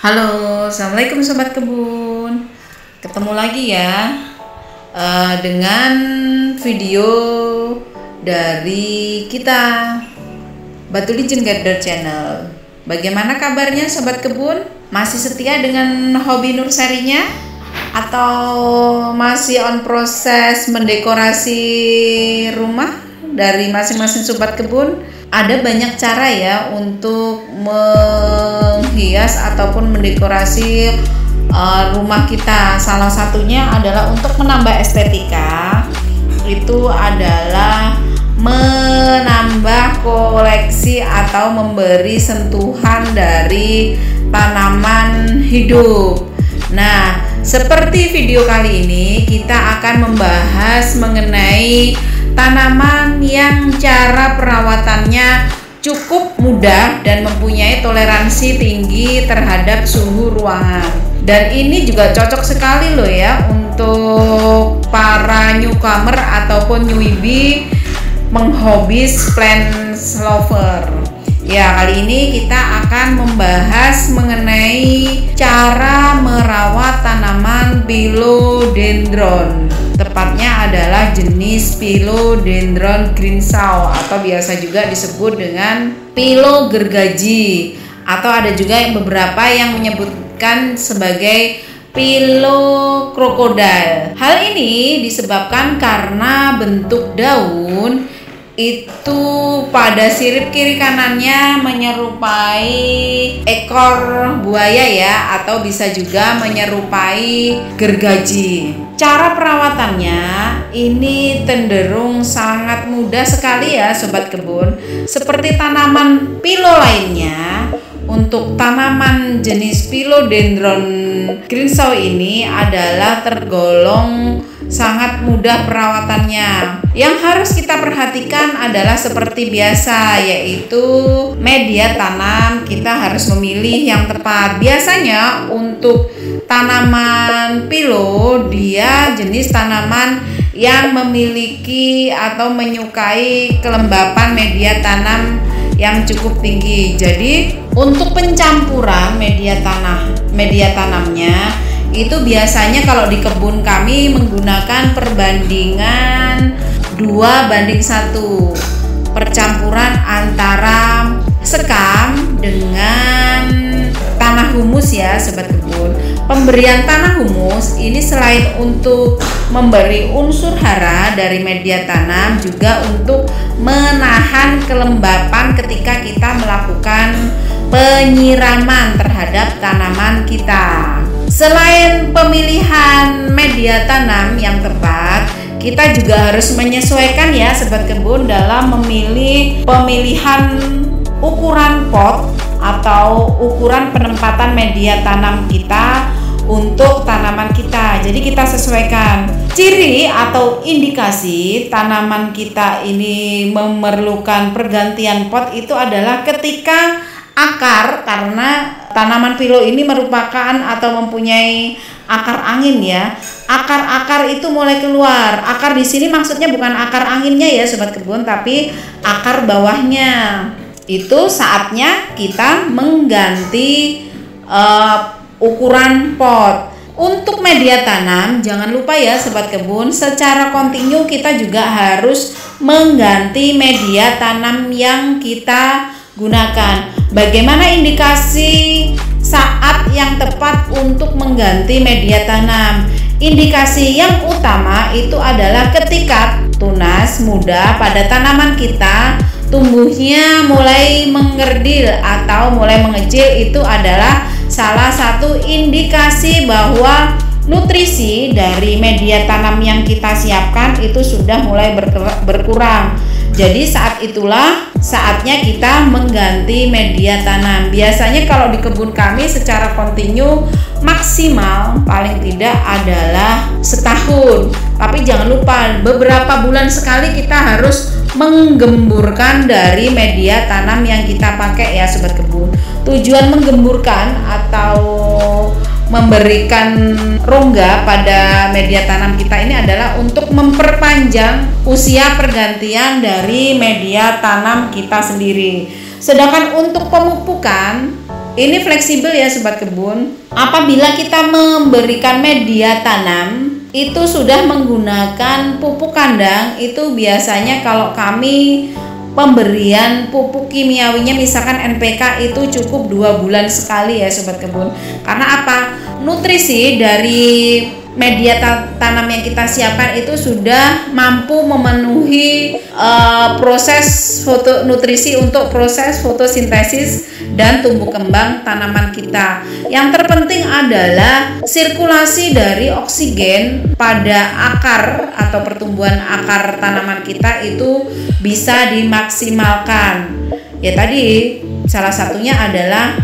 Halo, assalamualaikum sobat kebun. Ketemu lagi ya dengan video dari kita Batu Licin Gardener Channel. Bagaimana kabarnya sobat kebun? Masih setia dengan hobi nurserinya? Atau masih on proses mendekorasi rumah dari masing-masing sobat kebun? Ada banyak cara ya untuk menghias ataupun mendekorasi rumah kita. Salah satunya adalah untuk menambah estetika. Itu adalah menambah koleksi atau memberi sentuhan dari tanaman hidup. Nah, seperti video kali ini kita akan membahas mengenai tanaman yang cara perawatannya cukup mudah dan mempunyai toleransi tinggi terhadap suhu ruangan. Dan ini juga cocok sekali loh ya untuk para newcomer ataupun newbie menghobis plants lover. Ya, kali ini kita akan membahas mengenai cara merawat tanaman philodendron. Tepatnya adalah jenis philodendron greenshaw atau biasa juga disebut dengan philo gergaji, atau ada juga yang beberapa yang menyebutkan sebagai philo crocodile. Hal ini disebabkan karena bentuk daun itu pada sirip kiri kanannya menyerupai ekor buaya ya, atau bisa juga menyerupai gergaji. Cara perawatannya ini cenderung sangat mudah sekali ya sobat kebun. Seperti tanaman philo lainnya, untuk tanaman jenis philodendron greenshaw ini adalah tergolong sangat mudah perawatannya. Yang harus kita perhatikan adalah seperti biasa, yaitu media tanam. Kita harus memilih yang tepat. Biasanya untuk tanaman philo, dia jenis tanaman yang memiliki atau menyukai kelembapan media tanam yang cukup tinggi. Jadi untuk pencampuran media tanamnya itu biasanya kalau di kebun kami menggunakan perbandingan 2:1, percampuran antara sekam dengan tanah humus ya sobat kebun. Pemberian tanah humus ini selain untuk memberi unsur hara dari media tanam, juga untuk menahan kelembapan ketika kita melakukan penyiraman terhadap tanaman kita. Selain pemilihan media tanam yang tepat, kita juga harus menyesuaikan ya sobat kebun dalam memilih pemilihan ukuran pot atau ukuran penempatan media tanam kita untuk tanaman kita. Jadi kita sesuaikan. Ciri atau indikasi tanaman kita ini memerlukan pergantian pot itu adalah ketika akar, karena tanaman philo ini merupakan atau mempunyai akar angin ya. Akar-akar itu mulai keluar. Akar di sini maksudnya bukan akar anginnya ya sobat kebun, tapi akar bawahnya. Itu saatnya kita mengganti ukuran pot. Untuk media tanam, jangan lupa ya sobat kebun, secara kontinu kita juga harus mengganti media tanam yang kita gunakan. Bagaimana indikasi saat yang tepat untuk mengganti media tanam? Indikasi yang utama itu adalah ketika tunas muda pada tanaman kita tumbuhnya mulai mengerdil atau mulai mengecil. Itu adalah salah satu indikasi bahwa nutrisi dari media tanam yang kita siapkan itu sudah mulai berkurang. Jadi saat itulah saatnya kita mengganti media tanam. Biasanya kalau di kebun kami secara kontinu maksimal paling tidak adalah setahun. Tapi jangan lupa beberapa bulan sekali kita harus menggemburkan dari media tanam yang kita pakai ya sobat kebun. Tujuan menggemburkan atau memberikan rongga pada media tanam kita ini adalah untuk memperpanjang usia pergantian dari media tanam kita sendiri. Sedangkan untuk pemupukan Ini fleksibel ya sobat kebun. Apabila kita memberikan media tanam itu sudah menggunakan pupuk kandang, itu biasanya kalau kami pemberian pupuk kimiawinya misalkan NPK itu cukup 2 bulan sekali ya sobat kebun. Karena apa? Nutrisi dari media tanam yang kita siapkan itu sudah mampu memenuhi proses nutrisi untuk proses fotosintesis dan tumbuh kembang tanaman kita. Yang terpenting adalah sirkulasi dari oksigen pada akar atau pertumbuhan akar tanaman kita itu bisa dimaksimalkan. Ya tadi salah satunya adalah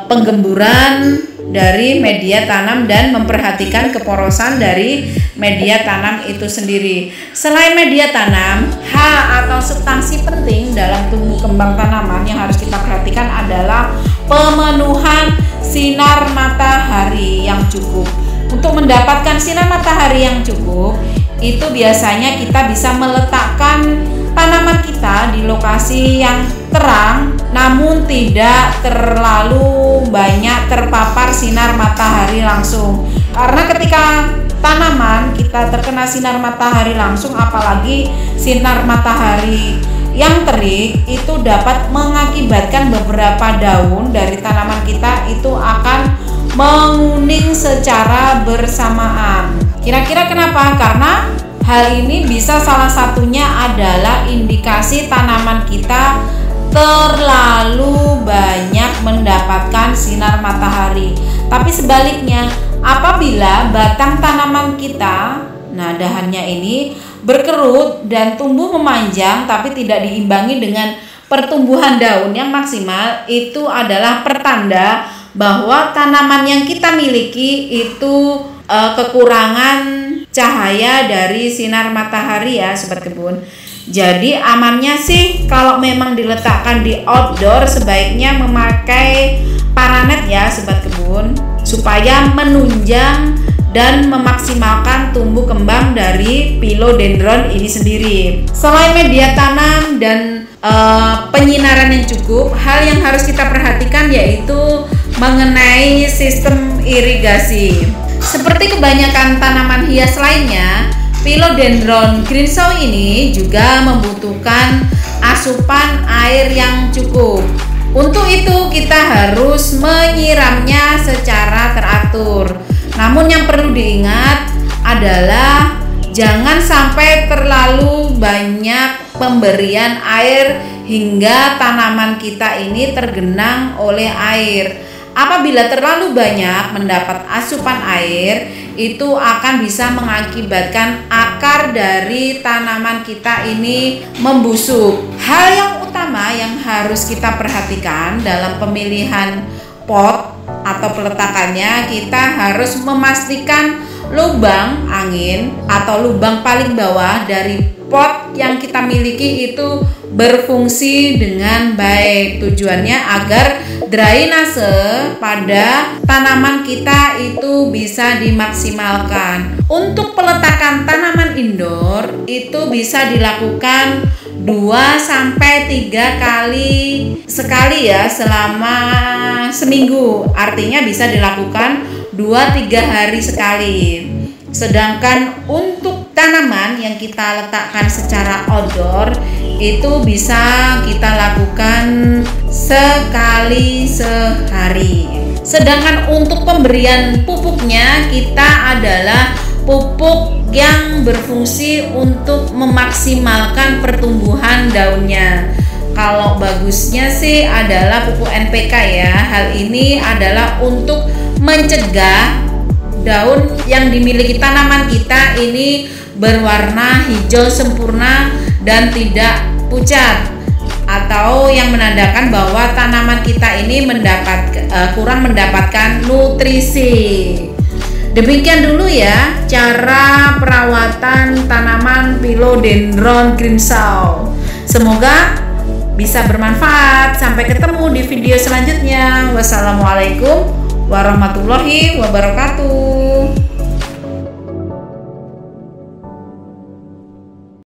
penggemburan dari media tanam dan memperhatikan keporosan dari media tanam itu sendiri. Selain media tanam, hal atau substansi penting dalam tumbuh kembang tanaman yang harus kita perhatikan adalah pemenuhan sinar matahari yang cukup. Untuk mendapatkan sinar matahari yang cukup, itu biasanya kita bisa meletakkan tanaman kita di lokasi yang terang namun tidak terlalu banyak terpapar sinar matahari langsung. Karena ketika tanaman kita terkena sinar matahari langsung, apalagi sinar matahari yang terik, itu dapat mengakibatkan beberapa daun dari tanaman kita itu akan menguning secara bersamaan. Kira-kira kenapa? Karena hal ini bisa salah satunya adalah indikasi tanaman kita terlalu banyak mendapatkan sinar matahari. Tapi sebaliknya, apabila batang tanaman kita, nah dahannya ini berkerut dan tumbuh memanjang tapi tidak diimbangi dengan pertumbuhan daun yang maksimal, itu adalah pertanda bahwa tanaman yang kita miliki itu kekurangan cahaya dari sinar matahari ya sobat kebun. Jadi amannya sih kalau memang diletakkan di outdoor sebaiknya memakai paranet ya sobat kebun, supaya menunjang dan memaksimalkan tumbuh kembang dari philodendron ini sendiri. Selain media tanam dan penyinaran yang cukup, hal yang harus kita perhatikan yaitu mengenai sistem irigasi. Seperti kebanyakan tanaman hias lainnya, philodendron greenshaw ini juga membutuhkan asupan air yang cukup. Untuk itu kita harus menyiramnya secara teratur. Namun yang perlu diingat adalah jangan sampai terlalu banyak pemberian air hingga tanaman kita ini tergenang oleh air. Apabila terlalu banyak mendapat asupan air, itu akan bisa mengakibatkan akar dari tanaman kita ini membusuk. Hal yang utama yang harus kita perhatikan dalam pemilihan pot atau peletakannya, kita harus memastikan lubang angin atau lubang paling bawah dari pot yang kita miliki itu berfungsi dengan baik. Tujuannya agar drainase pada tanaman kita itu bisa dimaksimalkan. Untuk peletakan tanaman indoor itu bisa dilakukan 2-3 kali sekali ya selama seminggu. Artinya bisa dilakukan 2-3 hari sekali. Sedangkan untuk tanaman yang kita letakkan secara outdoor itu bisa kita lakukan sekali sehari. Sedangkan untuk pemberian pupuknya, kita adalah pupuk yang berfungsi untuk memaksimalkan pertumbuhan daunnya. Kalau bagusnya sih adalah pupuk NPK ya. Hal ini adalah untuk mencegah daun yang dimiliki tanaman kita ini berwarna hijau sempurna dan tidak pucat, atau yang menandakan bahwa tanaman kita ini kurang mendapatkan nutrisi. Demikian dulu ya cara perawatan tanaman philodendron greenshaw. Semoga bisa bermanfaat. Sampai ketemu di video selanjutnya. Wassalamualaikum warahmatullahi wabarakatuh.